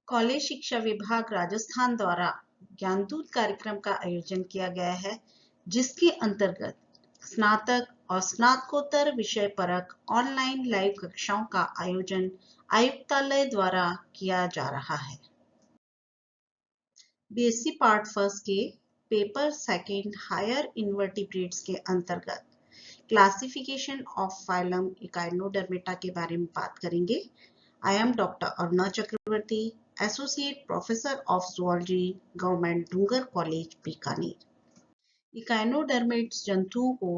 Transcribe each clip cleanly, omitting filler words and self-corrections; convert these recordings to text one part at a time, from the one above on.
College शिक्षा विभाग राजस्थान द्वारा ज्ञानदूत कार्यक्रम का आयोजन किया गया है, जिसके अंतर्गत स्नातक और स्नातकोत्तर विषय परक ऑनलाइन लाइव कक्षाओं का आयोजन आयुक्तालय द्वारा किया जा रहा है। बीएससी पार्ट फर्स्ट के पेपर सेकेंड हायर इनवर्टिब्रेट्स के अंतर्गत क्लासिफिकेशन ऑफ फाइलम इकाइनोडर्मेटा के बारे में बात करेंगे। I am Dr. Aruna Chakravarti, Associate Professor of Zoology, Government Dungar college Bikaner. Echinoderms जंतुओं को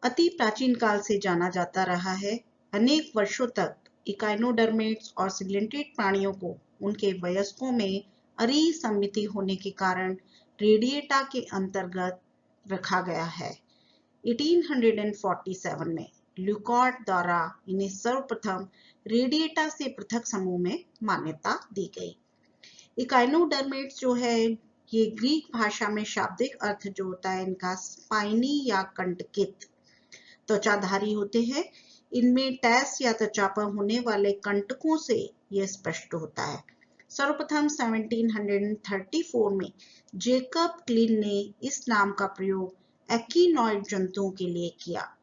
अति प्राचीन काल से जाना जाता रहा है। अनेक वर्षों तक इकाइनोडर्मेट्स और सिग्लेंटेड प्राणियों को उनके वयस्कों में अरिसमिति होने के कारण रेडिएटा के अंतर्गत रखा गया है। 1847 में ल्यूकॉर्ट द्वारा इन्हें सर्वप्रथम रेडिएटा से पृथक समूह में मान्यता दी गई। इकाइनोडर्मेट्स जो है ये ग्रीक भाषा में शाब्दिक अर्थ जो होता है इनका स्पाइनी या कंटकित त्वचाधारी होते हैं। इनमें टैस या त्वचा पर होने वाले कंटकों से यह स्पष्ट होता है। सर्वप्रथम 1734 में जेकब क्लिन ने इस नाम का प्रयोग एक्टिनॉइड जंतुओं के लिए किया।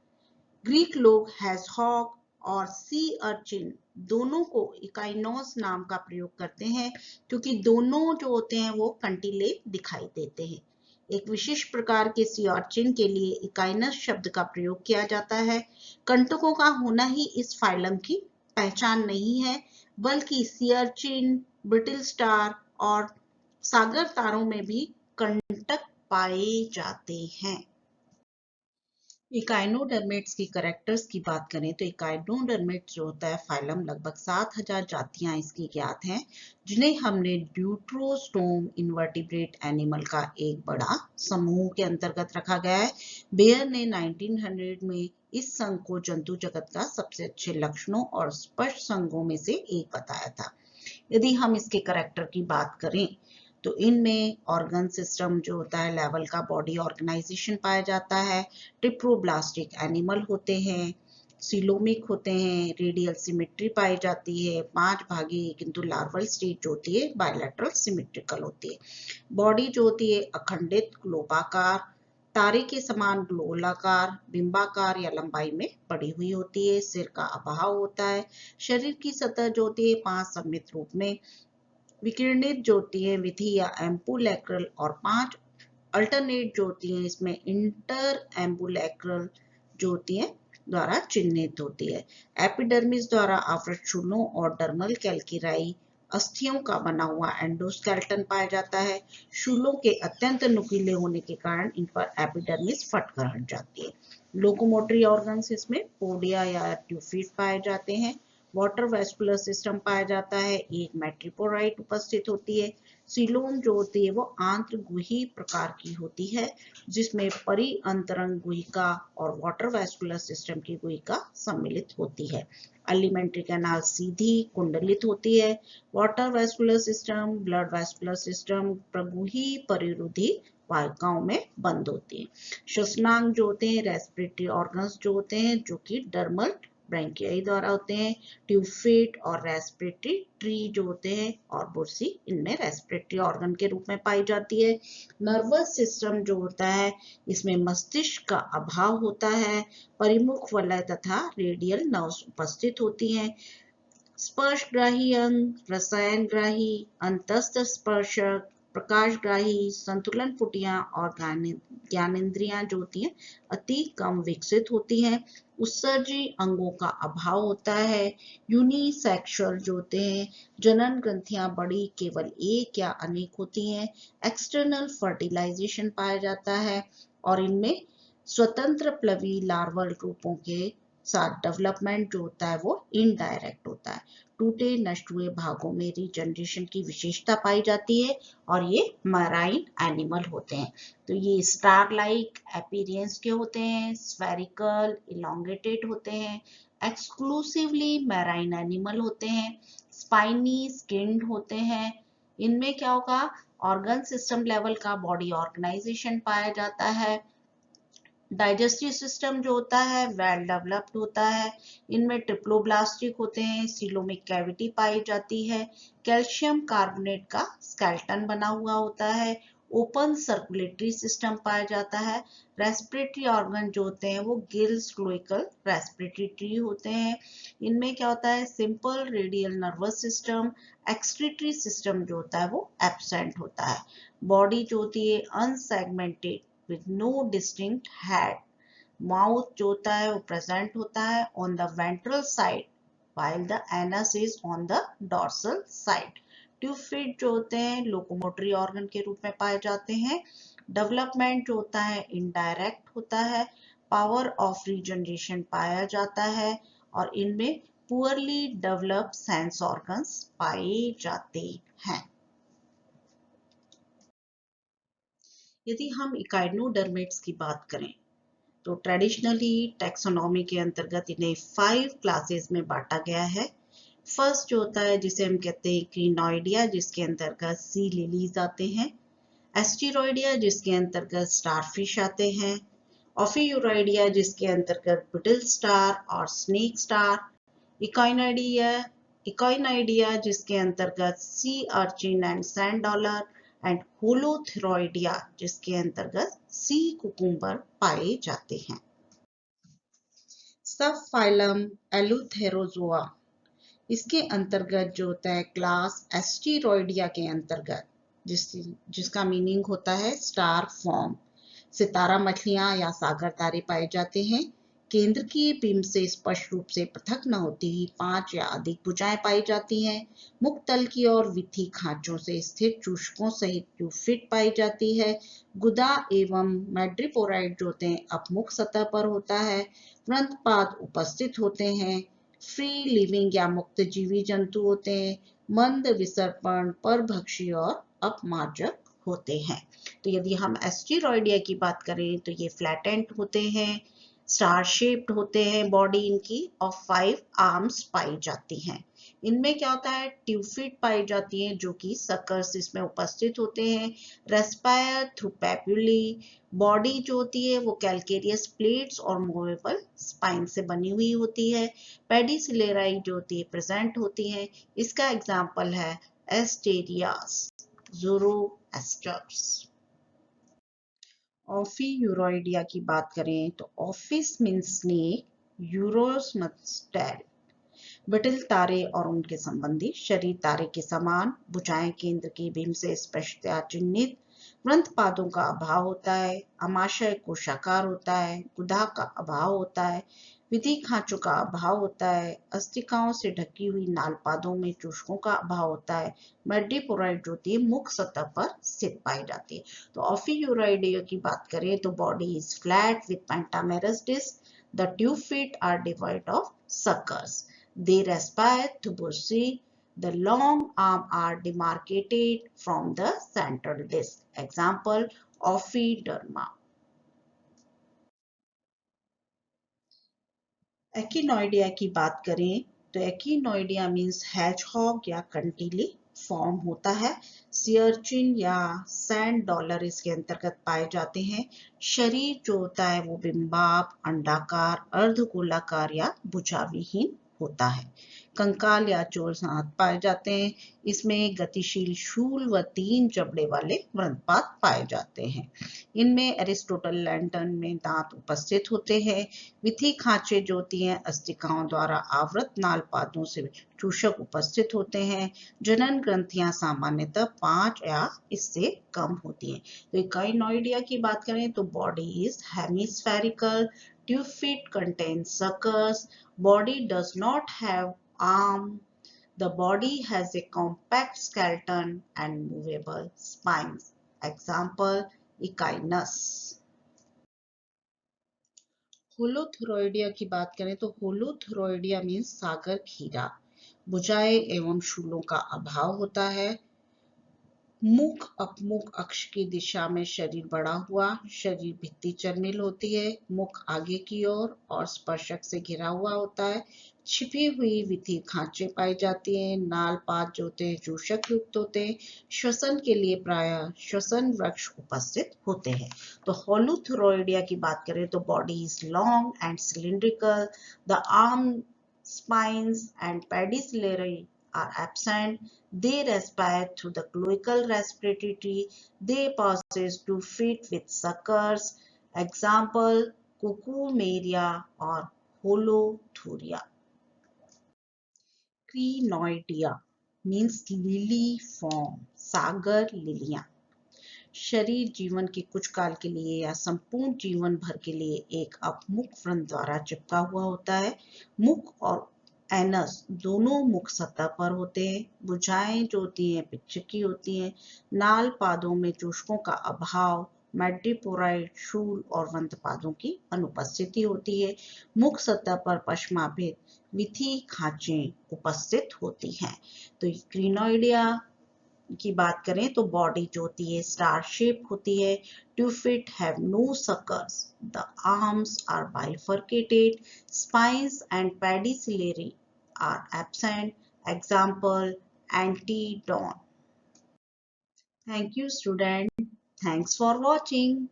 ग्रीक लोग हैजहॉग और सी अर्चिन दोनों को इकाइनोस नाम का प्रयोग करते हैं, क्योंकि दोनों जो होते हैं वो कंटिलेव दिखाई देते हैं। एक विशेष प्रकार के सी अर्चिन के लिए इकाइनस शब्द का प्रयोग किया जाता है। कंटकों का होना ही इस फाइलम की पहचान नहीं है, बल्कि सी अर्चिन, ब्रिटल स्टार और सागर तारों में भी कंटक पाए जाते हैं। इकाइनोडर्मेट्स की कैरेक्टर्स की बात करें तो इकाइनोडर्मेट्स जो होता है फाइलम लगभग 7000 जातियां इसकी ज्ञात हैं, जिन्हें हमने ड्यूट्रोस्टोम इनवर्टिब्रेट एनिमल का एक बड़ा समूह के अंतर्गत रखा गया है। बेयर ने 1900 में इस संघ को जंतु जगत का सबसे अच्छे लक्षणों और स्पष्ट संघों में से एक बताया था। यदि हम इसके कैरेक्टर की बात करें तो इनमें ऑर्गन सिस्टम जो होता है लेवल का बॉडी ऑर्गेनाइजेशन पाया जाता है। ट्रिप्रोब्लास्टिक एनिमल होते हैं, सिलोमिक होते हैं, रेडियल सिमेट्री पाई जाती है, 5 भागी किंतु लार्वल स्टेज जो होती है बायलैटरल सिमेट्रिकल होती है। बॉडी जो होती है अखंडित ग्लोबाकार, तारे के समान गोलाकार, बिंबाकार या लंबाई में बढ़ी हुई होती है। सिर का अभाव होता है। शरीर की सतह जो होती है 5 सममित रूप में विकिरणित जो होती है विधि या एम्पुलैक्रल और 5 अल्टरनेट जो होती है इसमें इंटर एम्पुलैक्रल जो होती है द्वारा चिन्हित होती है। एपिडर्मिस द्वारा आवृत शूलों और डर्मल कैल्किराई अस्थियों का बना हुआ एंडोस्केलेटन पाया जाता है। शूलों के अत्यंत नुकीले होने के कारण इन पर एपिडर्मिस फटकर हट जाती है। लोकोमोटरी ऑर्गन्स इसमें पोडिया या ट्यूफिट पाए जाते हैं। वाटर वेस्कुलर सिस्टम पाया जाता है। एक मेट्रिपोराइट उपस्थित होती है। सीलोम जो होती है वो आंत्रगुही प्रकार की होती है, जिसमें परि अंतरंग गुहिका और वाटर वेस्कुलर सिस्टम की गुहिका सम्मिलित होती है। एलिमेंट्री कैनाल सीधी कुंडलित होती है। Water vascular system, blood vascular system प्रगुही परिरुधि वाहिकाओं में बंद होती है। श्वसनांग जो होते हैं रेस्पिरेटरी ऑर्गन्स जो होते हैं जो कि डर्मल ब्रैंकियाई द्वारा होते हैं। ट्यूफेट और रेस्पिरेटरी ट्री जो होते हैं और बुर्सी इनमें रेस्पिरेटरी ऑर्गन के रूप में पाई जाती है। नर्वस सिस्टम जो होता है इसमें मस्तिष्क का अभाव होता है। परिमुख वलय तथा रेडियल नर्व्स उपस्थित होती हैं। स्पर्शग्राही अंग, रसायनग्राही, अंतस्थ स्पर्शक, प्रकाशग्राही, संतुलन पुटियां और ज्ञानेंद्रियां जो होती हैं अति कम विकसित होती हैं। उत्सर्जी अंगों का अभाव होता है। यूनिसेक्सुअल जो होते हैं जनन ग्रंथियां बड़ी केवल एक या अनेक होती हैं। एक्सटर्नल फर्टिलाइजेशन पाया जाता है और इनमें स्वतंत्र प्लवी लार्वल रूपों के साथ डेवलपमेंट जो होता है वो इनडायरेक्ट होता है। टूटे नष्ट हुए भागों में रीजनरेशन की विशेषता पाई जाती है और ये मराइन एनिमल होते हैं। तो ये स्टार लाइक अपीयरेंस के होते हैं, स्फेरिकल इलोंगेटेड होते हैं, एक्सक्लूसिवली मैराइन एनिमल होते हैं, स्पाइनी स्किन्ड होते हैं। इनमें क्या होगा ऑर्गन सिस्टम लेवल का बॉडी ऑर्गेनाइजेशन पाया जाता है। डाइजेस्टिव सिस्टम जो होता है वेल डेवलप्ड होता है। इनमें ट्रिप्लोब्लास्टिक होते हैं, सीलोमिक कैविटी पाई जाती है, कैल्शियम कार्बोनेट का स्केलेटन बना हुआ होता है, ओपन सर्कुलेटरी सिस्टम पाया जाता है। रेस्पिरेटरी ऑर्गन जो होते हैं वो गिल्स, क्लोइकल, रेस्पिरेटरी ट्री होते हैं। इनमें क्या होता है, simple radial nervous system, excretory system जो होता है वो एब्सेंट होता है। बॉडी जो होती है unsegmented with no distinct head. Mouth जो होता है वो present होता है on the ventral side while the anus is on the dorsal side. Tube feet जो होते हैं लोकोमोटरी ऑर्गन के रूप में पाए जाते हैं। डेवलपमेंट जो होता है इनडायरेक्ट होता है। पावर ऑफ रीजनरेशन पाया जाता है और इनमें पुअरली डेवलप्ड सेंस ऑर्गन्स पाए जाते हैं। यदि हम इकाइनोडर्मेट्स की बात करें तो ट्रेडिशनली टैक्सोनॉमी के अंतर्गत इन्हें 5 क्लासेस में बांटा गया है। फर्स्ट जो होता है जिसे हम कहते हैं क्रिनॉइडिया, जिसके अंतर्गत सी लिलीज आते हैं। एस्टेरॉइडिया जिसके अंतर्गत स्टारफिश आते हैं। ऑफियूराइडिया जिसके अंतर्गत ब्रिटल स्टार और स्नेक स्टार। इकोइनोइडिया इकोइनोइडिया जिसके अंतर्गत sea urchin and sand dollar and Holothuroidea जिसके अंतर्गत सी कुकुम्बर पाए जाते हैं। सब फाइलम एलुथेरोजोआ, इसके अंतर्गत जो होता है क्लास एस्टेरॉइडिया के अंतर्गत जिसका मीनिंग होता है स्टार फॉर्म। सितारा मछलियां या सागर तारे पाए जाते हैं। केंद्र की बीम से स्पष्ट रूप से पृथक न होती ही 5 या अधिक भुजाएं पाई जाती हैं। मुख तल की और विथी खांचों से स्थित चूषकों सहित ट्यूफिट पाई जाती है। गुदा एवं मैड्रिपोराइड जो होते हैं अपमुख सतह पर होता है। वृंतपाद उपस्थित होते हैं। फ्री लिविंग या मुक्त जीवी जंतु होते हैं। मंद विसर्पण, परभक्षी और अपमार्जक होते हैं। तो यदि हम एस्टेरॉइडिया की बात करें तो ये फ्लैटेंड होते हैं, स्टार शेप्ड होते हैं बॉडी इनकी और 5 आर्म्स पाई जाती हैं। इनमें क्या होता है, ट्यूफिट पाई जाती हैं जो कि सकर्स इसमें उपस्थित होते हैं। रेस्पायर थ्रू पैप्यूली, बॉडी जो होती है वो कैलकेरियस प्लेट्स और मूवेबल स्पाइन से बनी हुई होती है। पेडिसिलेराई जो होती है प्रेजेंट होती है। इसका एग्जाम्पल है एस्टेरियास, ज़ोरोएस्टर्स। ऑफियूरोइडिया की बात करें तो ऑफिस मीन्स स्नेक, यूरोस मस्टेल, ब्रिटल तारे और उनके संबंधी शरीर तारे के समान, भुजाएं केंद्र की बीम से स्पष्टतया चिन्हित, वृंतपादों का अभाव होता है, अमाशय कोशाकार होता है, गुदा का अभाव होता है, विधि खांचों का अभाव होता है, अस्तिकाओं से ढकी हुई नालपादों में चूषकों का अभाव होता है। मैड्रिपोराइड जो होती है मुख सतह पर स्थित पाई जाती है। तो ऑफियूराइडिया की बात करें तो body is flat with pentamerous disc, the tube feet are divide of suckers. They respire to breathe. The long arms are demarcated from the central disc. Example, Ophiderma. एक्टिनोइडिया की बात करें तो एक्टिनोइडिया मीन्स हैजहॉग या कंटीली फॉर्म होता है। सियरचिन या sand dollar इसके अंतर्गत पाए जाते हैं। शरीर जो होता है वो बिंबाप, अंडाकार, अर्धगोलाकार या भुजाविहीन होता है। कंकाल या चोर सांप पाए जाते हैं। इसमें गतिशील शूल व 3 जबड़े वाले वृंतपाद पाए जाते हैं। इनमें एरिस्टोटल लैंटन में दांत उपस्थित होते हैं। विथी खांचे जो होती हैं अस्तिकाओं द्वारा आवृत नालपादों से चूषक उपस्थित होते हैं। जनन ग्रंथियां सामान्यतः 5 या इससे कम होती हैं। तो इकाइनोइडिया की बात करें तो body is hemispherical, tube feet contain suckers, body does not have arm, the body has a compact skeleton and movable spines. Example, Echinus. होलोथेरोइडिया की बात करें तो होलोथेरोइडिया मीन्स सागर खीरा। भुजाएं एवं शूलों का अभाव होता है। मुख अपमुख अक्ष की दिशा में शरीर बढ़ा हुआ, शरीर भित्ति चर्मिल होती है, मुख आगे की ओर और स्पर्शक से घिरा हुआ होता है। छिपी हुई विधि खांचे पाई जाती हैं। नाल पात जो होते हैं चूषक युक्त होते हैं। श्वसन के लिए प्राय श्वसन वृक्ष उपस्थित होते हैं। तो होलोथुरोइडिया की बात करें तो body is long and cylindrical, the arm spines and pedicellariae are absent. They respire through the cloacal respiratory. They possess 2 feet with suckers. Example, Cucumeria or Holothuria. Crinoidea means lily form, सागर लिलियां। शरीर जीवन के कुछ काल के लिए या संपूर्ण जीवन भर के लिए एक अपमुख व्रण द्वारा चिपका हुआ होता है। मुख और एनस दोनों मुख सतह पर होते हैं। भुजाएं जो होती हैं पिच्छकी होती हैं। नाल पादों में चूषकों का अभाव, मैड्रिपोराइड शूल और वंतपादों की अनुपस्थिति होती है। मुख सतह पर पश्माभित विथि खांचे उपस्थित होती हैं। तो क्रिनोइडिया की बात करें तो बॉडी जो होती है स्टार शेप होती है। 2 feet have no suckers. The arms are bifurcated. Spines and pedicellariae are absent. Example, Antedon. Thank you, student. Thanks for watching.